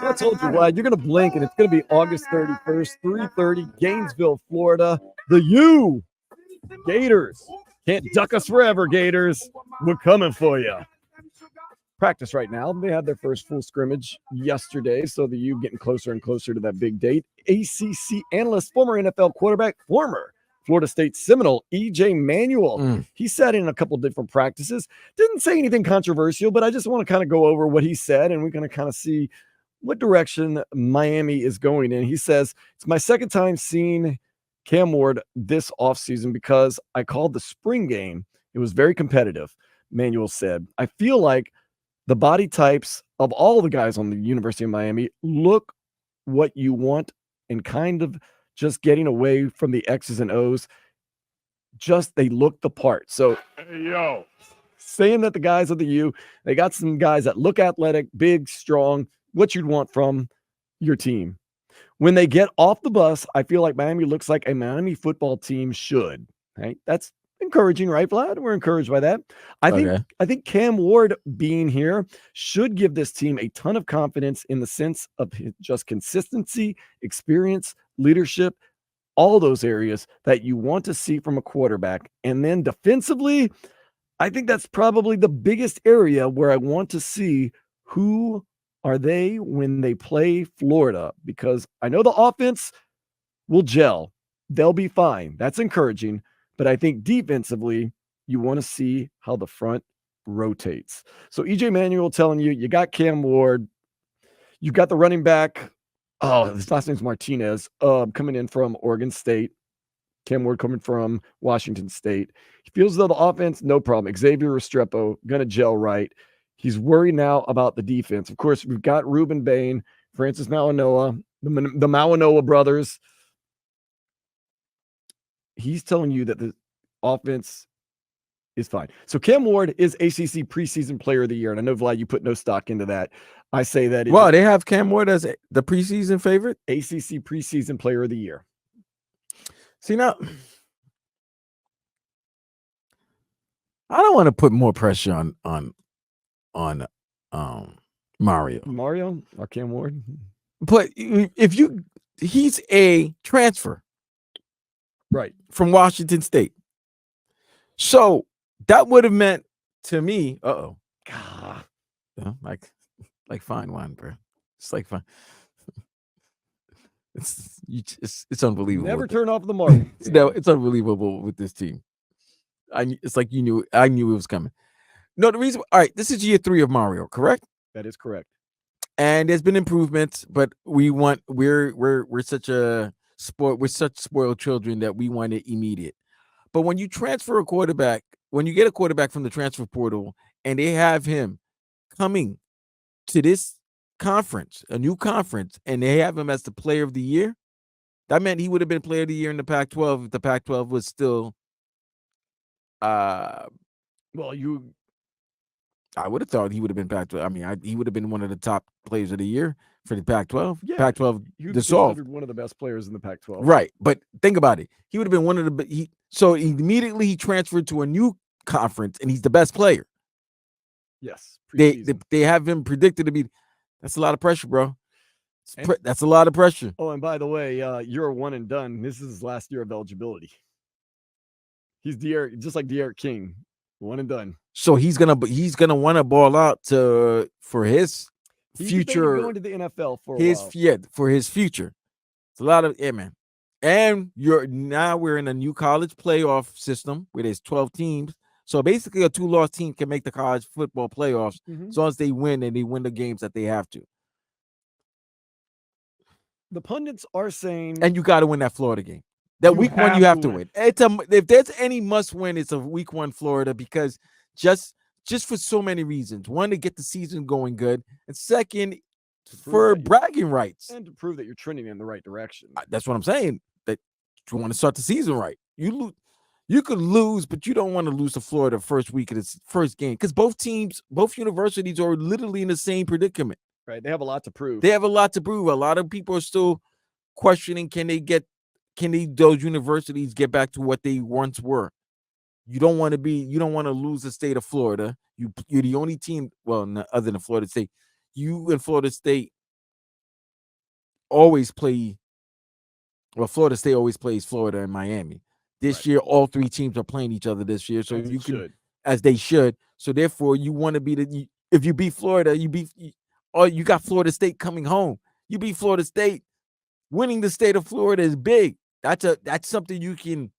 I told you, Vlad, you're going to blink, and it's going to be August 31st, 3:30, Gainesville, Florida. The U Gators. Can't duck us forever, Gators. We're coming for you. Practice right now. They had their first full scrimmage yesterday, so the U getting closer and closer to that big date. ACC analyst, former NFL quarterback, former Florida State Seminole, EJ Manuel. He sat in a couple different practices. Didn't say anything controversial, but I just want to kind of go over what he said, and we're going to kind of see what direction Miami is going in. He says, it's my second time seeing Cam Ward this offseason because I called the spring game. It was very competitive, Manuel said. I feel like the body types of all the guys on the University of Miami look what you want and kind of just getting away from the X's and O's. Just they look the part. So, saying that the guys of the U, they got some guys that look athletic, big, strong, what you'd want from your team. When they get off the bus, I feel like Miami looks like a Miami football team should. Right? That's encouraging, right, Vlad? We're encouraged by that. I think Cam Ward being here should give this team a ton of confidence in the sense of just consistency, experience, leadership, all those areas that you want to see from a quarterback. And then defensively, I think that's probably the biggest area where I want to see who are they when they play Florida, because I know the offense will gel. They'll be fine. That's encouraging. But I think defensively, you want to see how the front rotates. So EJ Manuel telling you got Cam Ward. You got the running back. Oh, his last name's Martinez, coming in from Oregon State. Cam Ward coming from Washington State. He feels as though the offense, no problem. Xavier Restrepo, going to gel right. He's worried now about the defense. Of course, we've got Ruben Bain, Francis Mauanoa, the Mauanoa brothers. He's telling you that the offense is fine. So Cam Ward is ACC preseason player of the year. And I know, Vlad, you put no stock into that. I say that. Well, they have Cam Ward as the preseason favorite? ACC preseason player of the year. See, now, I don't want to put more pressure on Mario or Cam Ward. But he's a transfer. Right. From Washington State. So that would have meant to me, like fine wine, bro. It's like fine. It's unbelievable. Never turn off the mark. It's unbelievable with this team. It's like I knew it was coming. No, the reason. All right, this is year 3 of Mario, correct? That is correct. And there's been improvements, but we're such a sport. We're such spoiled children that we want it immediate. But when you transfer a quarterback, when you get a quarterback from the transfer portal, and they have him coming to this conference, a new conference, and they have him as the player of the year, that meant he would have been player of the year in the Pac-12 if the Pac-12 was still. I would have thought he would have been Pac-12. I mean, he would have been one of the top players of the year for the Pac-12. Yeah, Pac-12 dissolved. One of the best players in the Pac-12. Right, but think about it. He would have been one of the. So immediately he transferred to a new conference, and he's the best player. Yes, they have him predicted to be. That's a lot of pressure, bro. That's a lot of pressure. Oh, and by the way, you're a one and done. This is his last year of eligibility. He's just like De'Aaron King, one and done. So he's gonna want to ball out for his future. Going to the NFL for a while. For his future. It's a lot of man. And we're in a new college playoff system where there's 12 teams. So basically, a 2-loss team can make the college football playoffs as long as they win and they win the games that they have to. The pundits are saying, and you got to win that Florida game. That week 1 you have to win. If there's any must win, it's a week 1 Florida, because just for so many reasons. One, to get the season going good, and second, for bragging rights and to prove that you're trending in the right direction. That's what I'm saying. That you want to start the season right. You could lose, but you don't want to lose to Florida first week of this first game, because both universities are literally in the same predicament. Right. They have a lot to prove. A lot of people are still questioning, can those universities get back to what they once were? You don't want to lose the state of Florida. You're the only team, well, other than Florida State. You and Florida State always play. Well, Florida State always plays Florida and Miami. This Right. year, all three teams are playing each other this year, so As you it can, should. as they should. So therefore, you want to be if you beat Florida, or you got Florida State coming home. You beat Florida State. Winning the state of Florida is big. That's something you can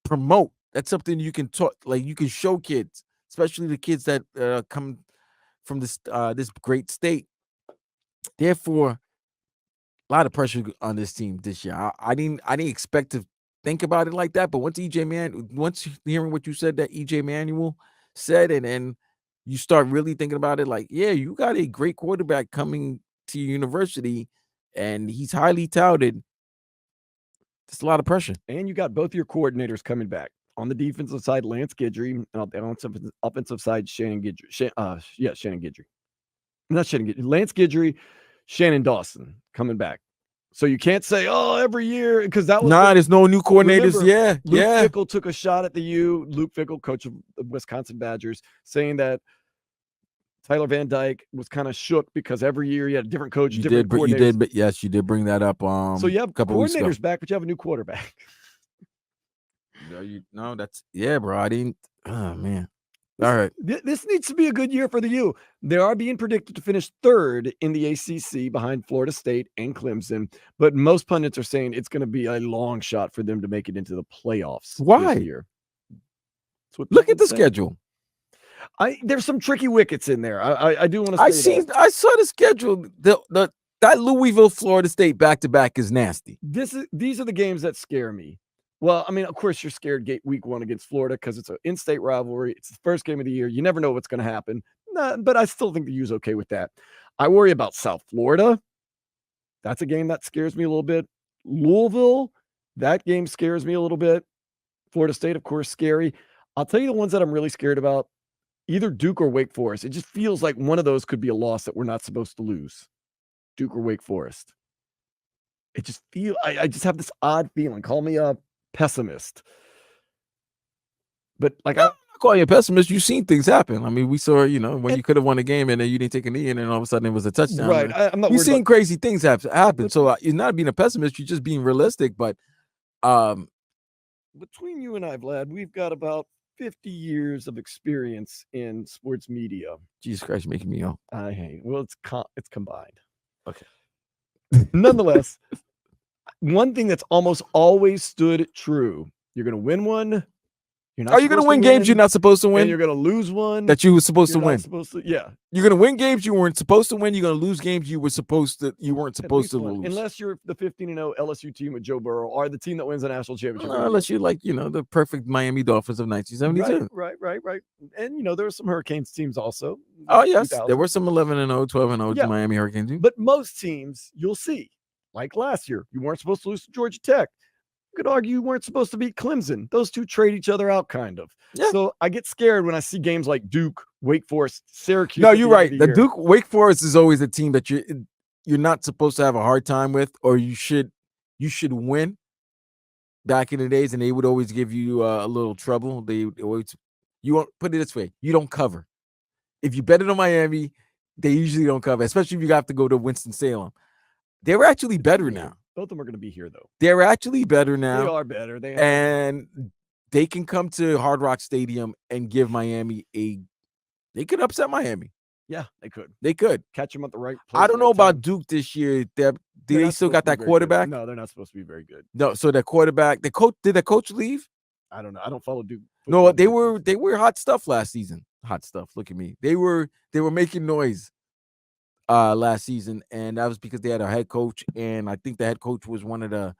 promote. That's something you can talk, like you can show kids, especially the kids that come from this great state. Therefore, a lot of pressure on this team this year. I didn't expect to think about it like that, but once hearing what you said that EJ Manuel said, and then you start really thinking about it, like, yeah, you got a great quarterback coming to your university, and he's highly touted. It's a lot of pressure. And you got both your coordinators coming back. On the defensive side, Lance Guidry, and on the offensive side, Shannon Guidry. Shannon Guidry. Not Shannon Guidry. Lance Guidry, Shannon Dawson coming back. So you can't say, oh, every year, because that was there's no new coordinators. Remember, Luke Fickell took a shot at the U. Luke Fickell, coach of the Wisconsin Badgers, saying that Tyler Van Dyke was kind of shook because every year you had a different coach, different coordinators. But yes, you did bring that up. So you have coordinators back, but you have a new quarterback. That's bro. I didn't. Oh man. All right. This needs to be a good year for the U. They are being predicted to finish third in the ACC behind Florida State and Clemson, but most pundits are saying it's going to be a long shot for them to make it into the playoffs. Why? This year. Look at the schedule. There's some tricky wickets in there. I do want to say I saw the schedule. That Louisville Florida State back-to-back is nasty. These are the games that scare me. Well, I mean, of course, you're scared week one against Florida because it's an in-state rivalry. It's the first game of the year. You never know what's going to happen. But I still think the U's okay with that. I worry about South Florida. That's a game that scares me a little bit. Louisville, that game scares me a little bit. Florida State, of course, scary. I'll tell you the ones that I'm really scared about. Either Duke or Wake Forest. It just feels like one of those could be a loss that we're not supposed to lose. Duke or Wake Forest. It just I just have this odd feeling. Call me a pessimist. But like, I'm not calling you a pessimist. You've seen things happen. I mean, we saw, when you could have won a game and then you didn't take a knee and then all of a sudden it was a touchdown. Right. I'm not. You've seen crazy things happen. So you're not being a pessimist. You're just being realistic. But between you and I, Vlad, we've got about 50 years of experience in sports media. Jesus Christ, you're making me ill. I hate. Well, it's combined. Okay. Nonetheless, one thing that's almost always stood true: you're going to win one. Are you going to win games you're not supposed to win? And you're going to lose one that you were supposed to win. Yeah. You're going to win games you weren't supposed to win. You're going to lose games you weren't supposed to lose. Unless you're the 15-0 LSU team with Joe Burrow or the team that wins the national championship. Unless you're like, the perfect Miami Dolphins of 1972. Right. And there were some Hurricanes teams also. Oh, yes. There were some 11-0, 12-0 Miami Hurricane teams. But most teams you'll see, like last year, you weren't supposed to lose to Georgia Tech. Could argue you weren't supposed to beat Clemson. Those two trade each other out, kind of. Yeah. So I get scared when I see games like Duke, Wake Forest, Syracuse. No, you're right. The Duke, Wake Forest is always a team that you're not supposed to have a hard time with, or you should win. Back in the days, and they would always give you a little trouble. You won't put it this way: you don't cover. If you bet it on Miami, they usually don't cover, especially if you have to go to Winston-Salem. They're actually better now. Both of them are going to be here, though. They're actually better now. They are better. And they can come to Hard Rock Stadium and give Miami they could upset Miami. Yeah, they could. They could. Catch them at the right place. I don't know about Duke this year. Do they still got that quarterback? No, they're not supposed to be very good. No, so that quarterback, did the coach leave? I don't know. I don't follow Duke. No, they were hot stuff last season. Hot stuff. Look at me. They were making noise last season, and that was because they had a head coach, and I think the head coach was one of the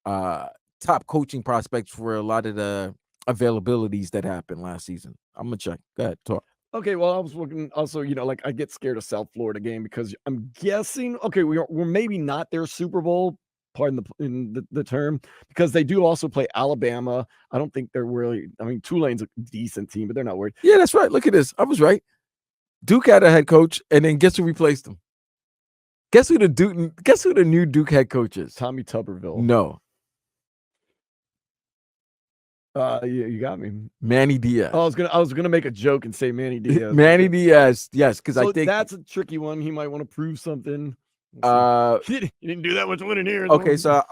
top coaching prospects for a lot of the availabilities that happened last season. I'm gonna check. Go ahead, talk. Okay, well, I was looking also, like I get scared of South Florida game because I'm guessing, okay, we're maybe not their Super Bowl, pardon the term, because they do also play Alabama. I don't think they're really, Tulane's a decent team, but they're not worried. Yeah, that's right. Look at this. I was right. Duke had a head coach, and then guess who replaced him? Guess who the new Duke head coach is? Tommy Tuberville. No. You got me. Manny Diaz. I was gonna make a joke and say Manny Diaz. Manny Diaz, yes, because I think that's a tricky one. He might want to prove something. You didn't do that much winning here. Okay, so